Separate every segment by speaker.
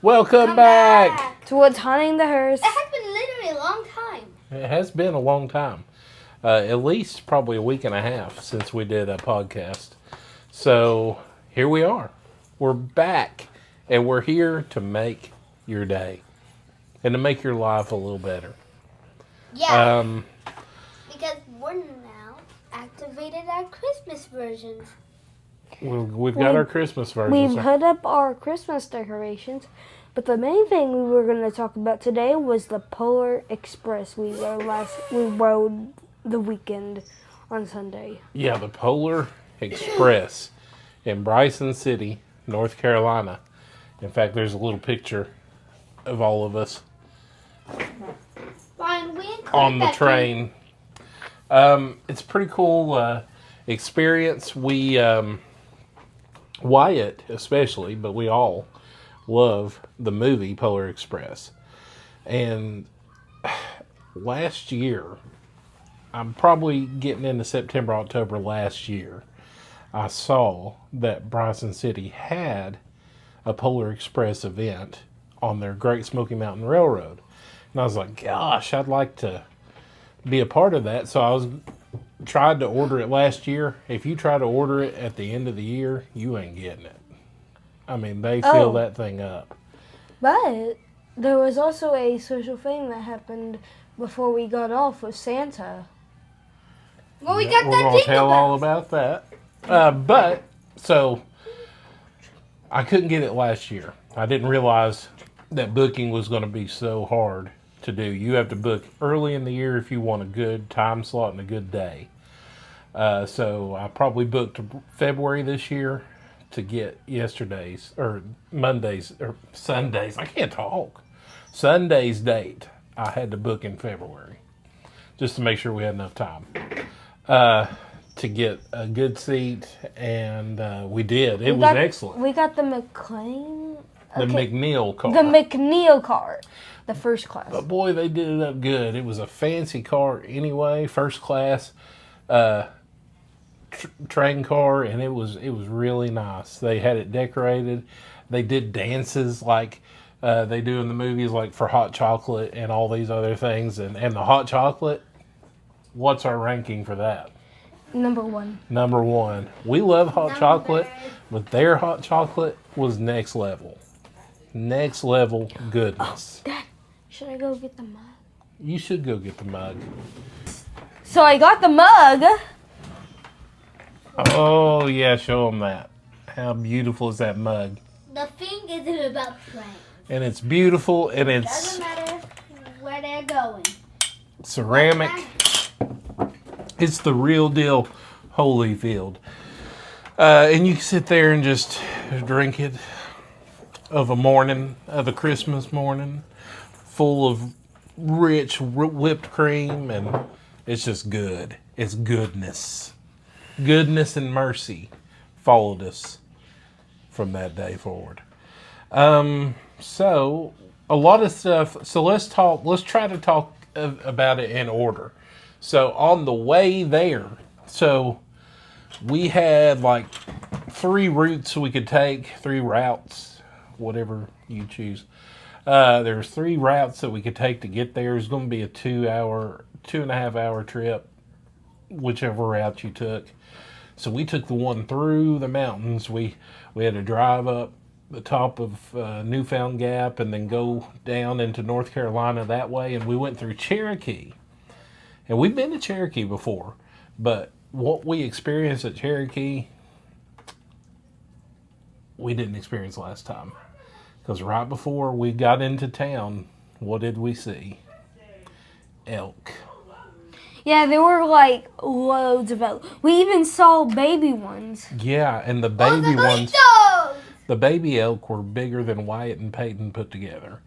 Speaker 1: Welcome
Speaker 2: Come
Speaker 1: back.
Speaker 3: To what's haunting the hearse.
Speaker 2: It has been literally a long time.
Speaker 1: It has been a long time. At least probably a week and a half since we did a podcast. So here we are. We're back. And we're here to make your day. And to make your life a little better.
Speaker 2: Yeah. Because we're now activated our Christmas versions.
Speaker 1: We've got our Christmas version.
Speaker 3: We put up our Christmas decorations, but the main thing we were going to talk about today was the Polar Express we rode the weekend on Sunday.
Speaker 1: Yeah, the Polar Express in Bryson City, North Carolina. In fact, there's a little picture of all of us on the train. It's a pretty cool experience. We, Wyatt especially, but we all love the movie Polar Express. And last year, I'm probably getting into September, October last year, I saw that Bryson City had a Polar Express event on their Great Smoky Mountain Railroad. And I was like, gosh, I'd like to be a part of that. So I tried to order it last year. If you try to order it at the end of the year, you ain't getting it. I mean, they fill that thing up.
Speaker 3: But there was also a social thing that happened before we got off with Santa.
Speaker 2: Well, we got
Speaker 1: We're
Speaker 2: that
Speaker 1: going to
Speaker 2: jingle
Speaker 1: tell all
Speaker 2: bells.
Speaker 1: about that. So I couldn't get it last year. I didn't realize that booking was going to be so hard to do. You have to book early in the year if you want a good time slot and a good day. So I probably booked February this year to get yesterday's or Monday's or Sunday's. I can't talk. Sunday's date I had to book in February just to make sure we had enough time to get a good seat, and we did. It was excellent.
Speaker 3: We got the McLean.
Speaker 1: The McNeil car.
Speaker 3: The McNeil car, the first class.
Speaker 1: But boy, they did it up good. It was a fancy car anyway, first class train car, and it was really nice. They had it decorated. They did dances like they do in the movies, like for hot chocolate and all these other things. And the hot chocolate, what's our ranking for that?
Speaker 3: Number one.
Speaker 1: Number one. We love hot chocolate, but their hot chocolate was next level. Next level goodness.
Speaker 3: Dad, should I go get the mug?
Speaker 1: You should go get the mug.
Speaker 3: So I got the mug.
Speaker 1: Oh, yeah, show them that. How beautiful is that mug?
Speaker 2: The thing isn't about trains.
Speaker 1: And it's beautiful, and it's
Speaker 2: Doesn't matter where they're going.
Speaker 1: ceramic. It's the real deal Holyfield. And you can sit there and just drink it of a Christmas morning, full of rich whipped cream, and it's just good. It's goodness. Goodness and mercy followed us from that day forward. So a lot of stuff. So let's try to talk about it in order. So on the way there, so we had like 3 routes we could take, 3 routes, whatever you choose. There's 3 routes that we could take to get there. It's going to be a 2.5 hour trip, whichever route you took. So we took the one through the mountains. We had to drive up the top of Newfound Gap and then go down into North Carolina that way. And we went through Cherokee. And we've been to Cherokee before, but what we experienced at Cherokee, we didn't experience last time. Because right before we got into town, what did we see? Elk.
Speaker 3: Yeah, there were like loads of elk. We even saw baby ones.
Speaker 1: Yeah, and the baby ones,
Speaker 2: Burritos!
Speaker 1: the baby elk were bigger than Wyatt and Peyton put together.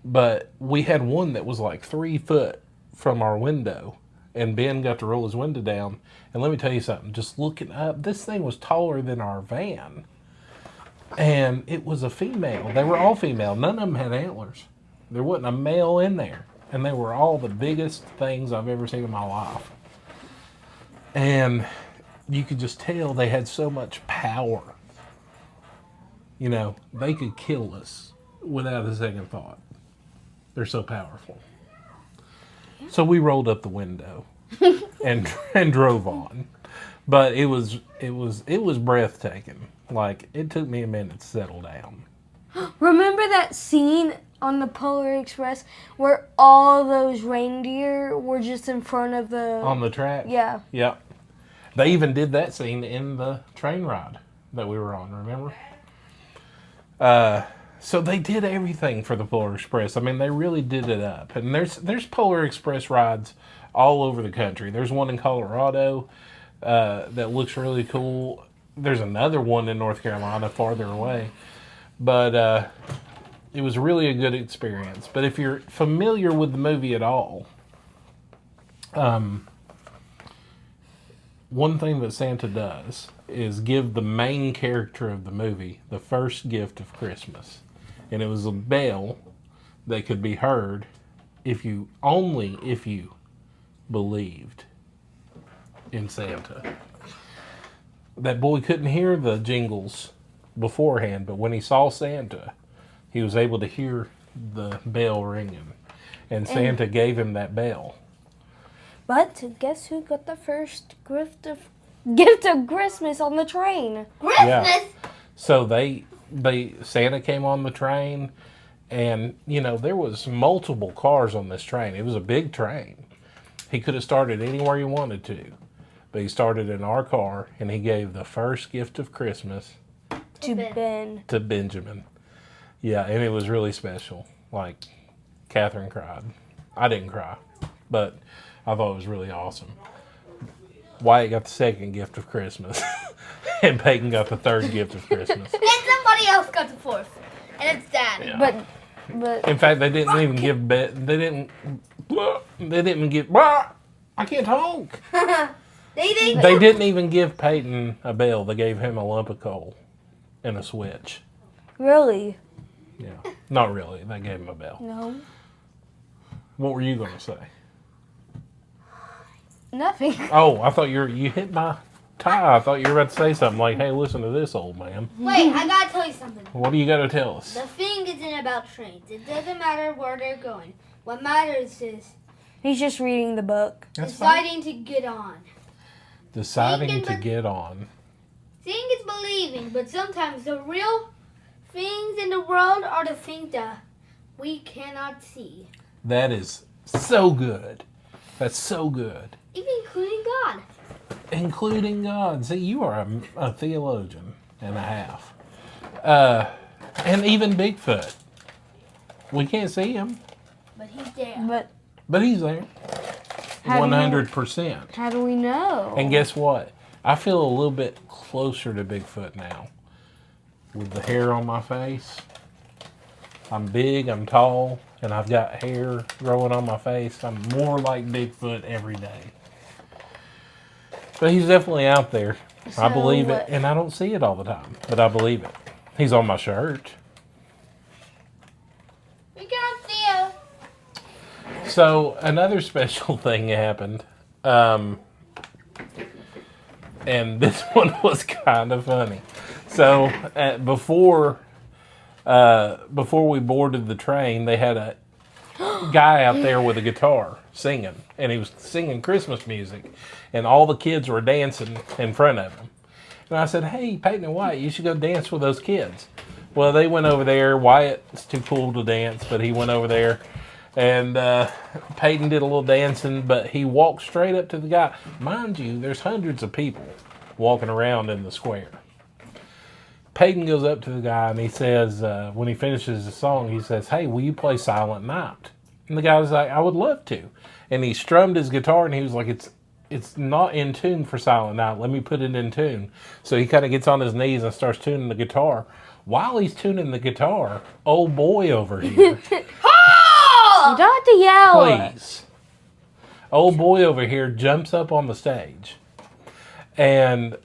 Speaker 1: But we had one that was like 3 foot from our window, and Ben got to roll his window down. And let me tell you something, just looking up, this thing was taller than our van. And it was a female. They were all female. None of them had antlers. There wasn't a male in there. And they were all the biggest things I've ever seen in my life. And you could just tell they had so much power. You know, they could kill us without a second thought. They're so powerful. So we rolled up the window and drove on. But it was breathtaking. Like, it took me a minute to settle down.
Speaker 3: Remember that scene on the Polar Express where all those reindeer were just in front of the...
Speaker 1: On the track?
Speaker 3: Yeah.
Speaker 1: Yep. They even did that scene in the train ride that we were on, remember? So they did everything for the Polar Express. I mean, they really did it up. And there's Polar Express rides all over the country. There's one in Colorado that looks really cool. There's another one in North Carolina farther away. But it was really a good experience. But if you're familiar with the movie at all, one thing that Santa does is give the main character of the movie the first gift of Christmas. And it was a bell that could be heard if you believed in Santa. That boy couldn't hear the jingles beforehand, but when he saw Santa, he was able to hear the bell ringing. And Santa gave him that bell.
Speaker 3: But guess who got the first gift of Christmas on the train?
Speaker 2: Christmas.
Speaker 1: Yeah. So Santa came on the train, and there was multiple cars on this train. It was a big train. He could have started anywhere he wanted to, but he started in our car, and he gave the first gift of Christmas
Speaker 3: To Ben.
Speaker 1: to Benjamin. Yeah, and it was really special. Like, Catherine cried. I didn't cry, but I thought it was really awesome. Wyatt got the second gift of Christmas, and Peyton got the third gift of Christmas.
Speaker 2: And somebody else got the fourth. And it's Dad.
Speaker 1: Yeah.
Speaker 3: But
Speaker 1: In fact, they didn't even give I can't talk. They didn't even give Peyton a bell. They gave him a lump of coal and a switch.
Speaker 3: really?
Speaker 1: Yeah, not really. They gave him a bell.
Speaker 3: No.
Speaker 1: What were you going to say?
Speaker 3: Nothing.
Speaker 1: Oh, I thought you hit my tie. I thought you were about to say something like, "Hey, listen to this, old man."
Speaker 2: Wait, I gotta tell you something.
Speaker 1: What do you got to tell us?
Speaker 2: The thing isn't about trains. It doesn't matter where they're going. What matters is
Speaker 3: He's just reading the book.
Speaker 1: That's fine.
Speaker 2: deciding to get on.
Speaker 1: Deciding to get on.
Speaker 2: Seeing is believing, but sometimes the real things in the world are the things that we cannot see,
Speaker 1: That is so good. That's so good.
Speaker 2: even including God.
Speaker 1: Including God. See, you are a theologian and a half. And even Bigfoot. We can't see him,
Speaker 2: But he's there.
Speaker 1: but he's there.
Speaker 3: How do you-
Speaker 1: 100%.
Speaker 3: How do we know?
Speaker 1: And guess what? I feel a little bit closer to Bigfoot now. With the hair on my face. I'm big, I'm tall, and I've got hair growing on my face. I'm more like Bigfoot every day. But he's definitely out there. I
Speaker 3: So
Speaker 1: believe
Speaker 3: what-
Speaker 1: it, and I don't see it all the time, but I believe it. He's on my shirt.
Speaker 2: We can't see him.
Speaker 1: So another special thing happened, and this one was kind of funny. So before we boarded the train, they had a guy out there with a guitar singing, and he was singing Christmas music, and all the kids were dancing in front of him. And I said, "Hey, Peyton and Wyatt, you should go dance with those kids." Well, they went over there. Wyatt's too cool to dance, but he went over there. And Peyton did a little dancing, but he walked straight up to the guy. Mind you, there's hundreds of people walking around in the square. Peyton goes up to the guy and he says, when he finishes the song, he says, "Hey, will you play Silent Night?" And the guy was like, "I would love to." And he strummed his guitar and he was like, it's not in tune for Silent Night. Let me put it in tune. So he kind of gets on his knees and starts tuning the guitar. While he's tuning the guitar, old boy over here,
Speaker 3: You don't have to yell.
Speaker 1: please. Old boy over here jumps up on the stage. And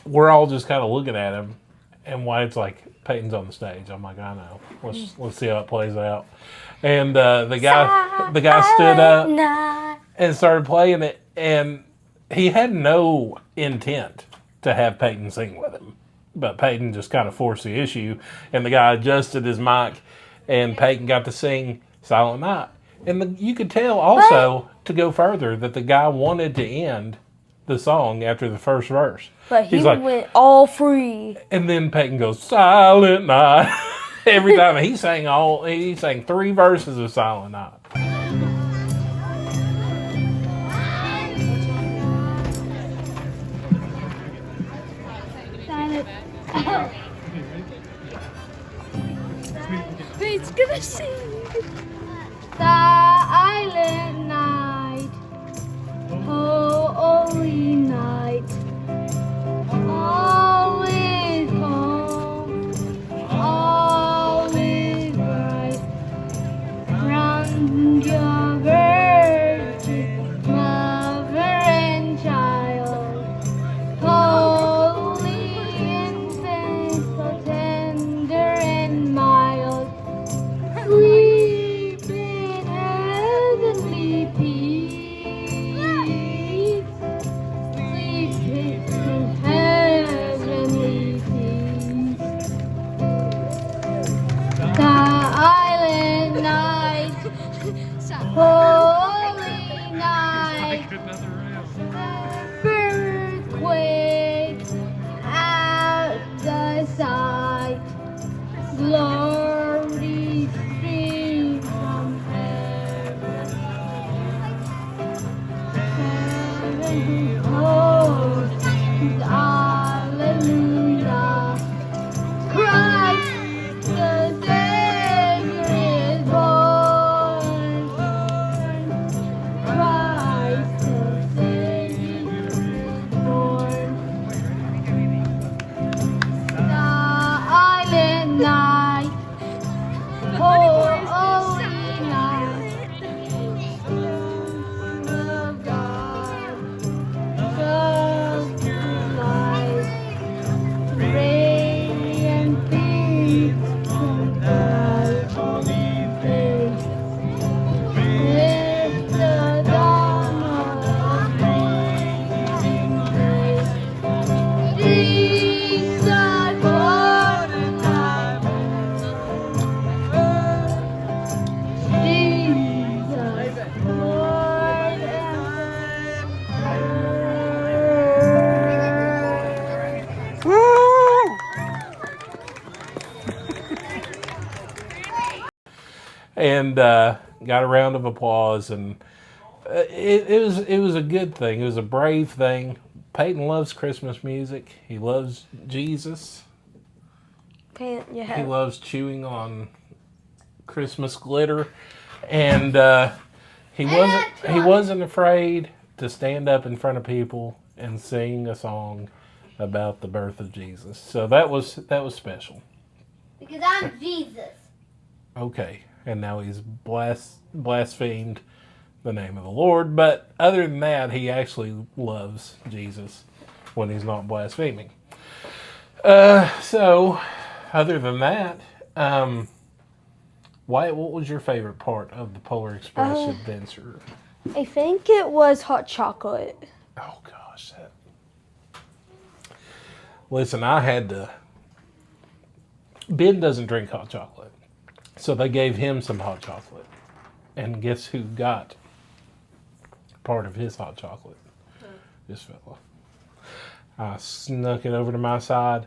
Speaker 1: we're all just kind of looking at him. And Wyatt's like, "Peyton's on the stage." I'm like, "I know. Let's see how it plays out." And the guy stood up
Speaker 3: Night.
Speaker 1: and started playing it. And he had no intent to have Peyton sing with him. But Peyton just kind of forced the issue. And the guy adjusted his mic. and Peyton got to sing Silent Night. And you could tell also, to go further, that the guy wanted to end the song after the first verse.
Speaker 3: But he
Speaker 1: He's like,
Speaker 3: went all free.
Speaker 1: and then Peyton goes, Silent Night. Every time he sang 3 verses of Silent Night.
Speaker 3: He's gonna sing.
Speaker 2: Silent night, holy night, all is calm, all is bright. Round your virgin mother and child, holy infant, so tender and mild. Sleep in heavenly peace. Sleep in heavenly peace. Silent night, holy night, earthquake at the sight. Glory stream from heaven. Heaven hosts, hallelujah. Christ the Savior is born. Christ the Savior is born. Silent night, holy night, of God, just light, radiant peace from God's face. With the dawn of breathing grace, Jesus born in heaven. Jesus born in
Speaker 1: And got a round of applause, and it was a good thing. It was a brave thing. Peyton loves Christmas music. He loves Jesus.
Speaker 3: Can't you
Speaker 1: He
Speaker 3: have?
Speaker 1: loves chewing on Christmas glitter, and he wasn't afraid to stand up in front of people and sing a song about the birth of Jesus. So that was special.
Speaker 2: because I'm Jesus.
Speaker 1: Okay, and now he's blasphemed the name of the Lord, but other than that, he actually loves Jesus when he's not blaspheming. So, other than that, Wyatt, what was your favorite part of the Polar Express adventure?
Speaker 3: I think it was hot chocolate.
Speaker 1: Oh gosh, listen, I had to. Ben doesn't drink hot chocolate, so they gave him some hot chocolate, and guess who got part of his hot chocolate? This fella. I snuck it over to my side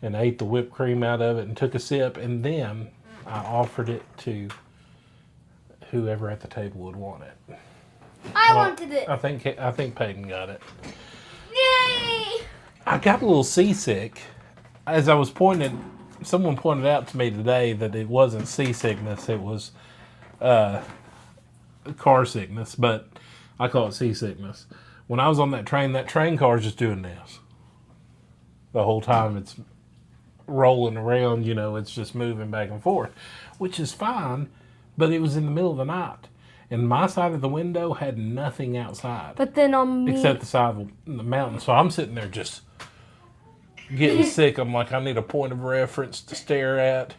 Speaker 1: and ate the whipped cream out of it and took a sip, and then I offered it to whoever at the table would want it.
Speaker 2: I wanted it.
Speaker 1: I think Peyton got it.
Speaker 2: Yay!
Speaker 1: I got a little seasick. As I was someone pointed out to me today that it wasn't seasickness, it was car sickness, but I call it seasickness. When I was on that train car is just doing this. The whole time it's rolling around, it's just moving back and forth, which is fine, but it was in the middle of the night. And my side of the window had nothing outside.
Speaker 3: But then on me,
Speaker 1: Except the side of the mountain. So I'm sitting there just getting sick. I'm like, I need a point of reference to stare at.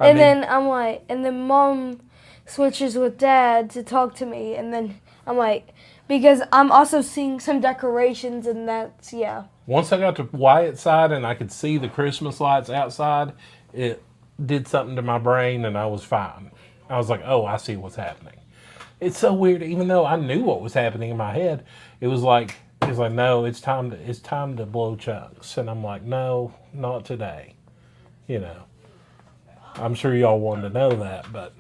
Speaker 3: then I'm like, and then Mom switches with Dad to talk to me, and then I'm like, because I'm also seeing some decorations, and that's, yeah.
Speaker 1: Once I got to Wyatt's side and I could see the Christmas lights outside, it did something to my brain and I was fine. I was like, oh, I see what's happening. It's so weird. Even though I knew what was happening in my head, it was like, no, it's time to blow chunks. And I'm like, no, not today. You know, I'm sure y'all wanted to know that, but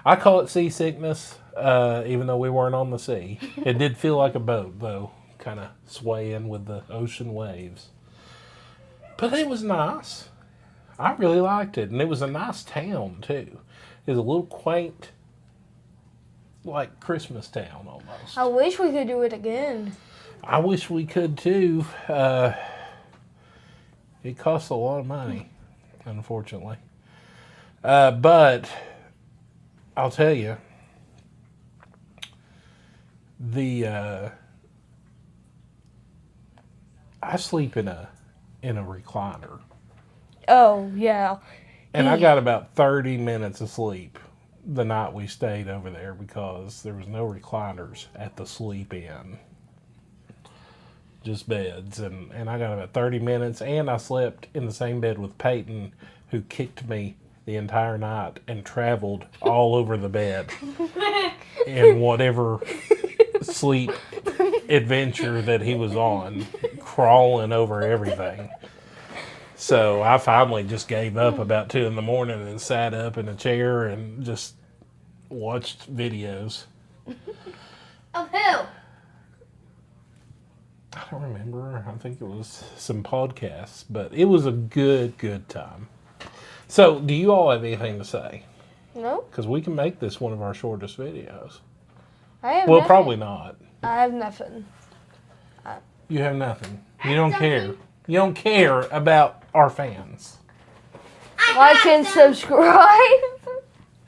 Speaker 1: I call it seasickness, even though we weren't on the sea. It did feel like a boat, though, kind of swaying with the ocean waves. But it was nice. I really liked it, and it was a nice town, too. It was a little quaint, like Christmas town almost.
Speaker 3: I wish we could do it again.
Speaker 1: I wish we could, too. It costs a lot of money, unfortunately. But I'll tell you, I sleep in a recliner,
Speaker 3: Oh, yeah.
Speaker 1: and I got about 30 minutes of sleep the night we stayed over there because there was no recliners at the Sleep Inn, just beds, and I got about 30 minutes, and I slept in the same bed with Peyton, who kicked me the entire night and traveled all over the bed in whatever sleep adventure that he was on, crawling over everything. So I finally just gave up about 2 in the morning and sat up in a chair and just watched videos.
Speaker 2: Of who?
Speaker 1: I don't remember. I think it was some podcasts, but it was a good time. So, do you all have anything to say?
Speaker 3: No,
Speaker 1: Because we can make this one of our shortest videos.
Speaker 3: I have
Speaker 1: Well,
Speaker 3: nothing.
Speaker 1: probably not.
Speaker 3: I have nothing.
Speaker 1: You have nothing. You don't care. You don't care about our fans.
Speaker 3: Like and subscribe.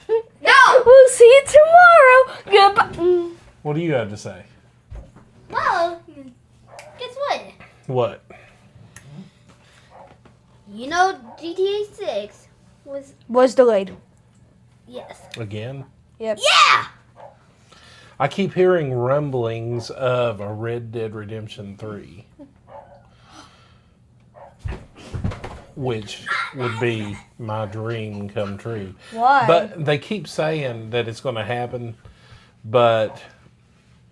Speaker 2: No!
Speaker 3: We'll see you tomorrow. Goodbye.
Speaker 1: What do you have to say?
Speaker 2: Well, guess what?
Speaker 1: What?
Speaker 2: You know, GTA 6
Speaker 3: Was delayed.
Speaker 2: yes.
Speaker 1: Again?
Speaker 3: Yep.
Speaker 2: Yeah!
Speaker 1: I keep hearing rumblings of a Red Dead Redemption 3. Which would be my dream come true.
Speaker 3: Why?
Speaker 1: But they keep saying that it's going to happen, but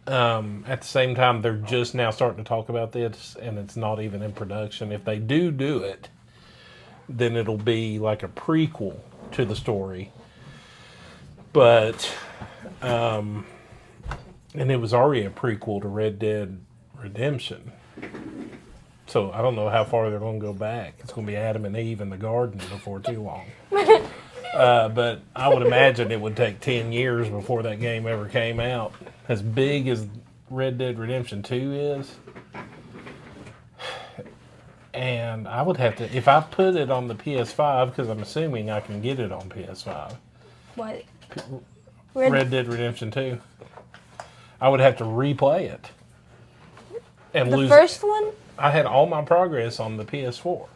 Speaker 1: at the same time, they're just now starting to talk about this, and it's not even in production. If they do it, then it'll be like a prequel to the story. But, and it was already a prequel to Red Dead Redemption. So I don't know how far they're going to go back. It's going to be Adam and Eve in the garden before too long. But I would imagine it would take 10 years before that game ever came out. As big as Red Dead Redemption 2 is. And I would have to, if I put it on the PS5, because I'm assuming I can get it on PS5,
Speaker 3: What?
Speaker 1: Red Dead Redemption 2, I would have to replay it. And
Speaker 3: The
Speaker 1: lose
Speaker 3: first one?
Speaker 1: I had all my progress on the PS4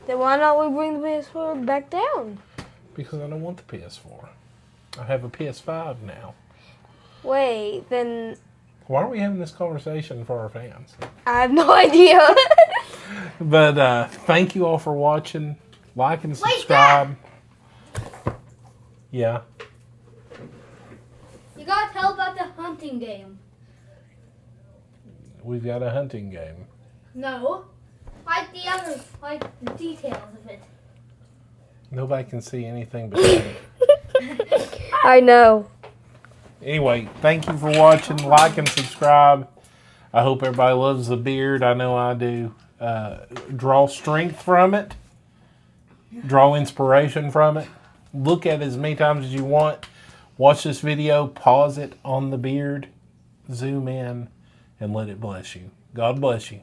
Speaker 3: Then why not we bring the PS4 back down?
Speaker 1: because I don't want the PS4. I have a PS5 now.
Speaker 3: Wait, then
Speaker 1: Why are we having this conversation for our fans?
Speaker 3: I have no idea.
Speaker 1: But thank you all for watching. Like and subscribe. Yeah.
Speaker 2: You gotta tell about the hunting game.
Speaker 1: We've got a hunting game.
Speaker 2: No. Like the other, like the details of it.
Speaker 1: Nobody can see anything but me.
Speaker 3: I know.
Speaker 1: Anyway, thank you for watching. Like and subscribe. I hope everybody loves the beard. I know I do. Draw strength from it. Draw inspiration from it. Look at it as many times as you want. Watch this video. Pause it on the beard. Zoom in and let it bless you. God bless you.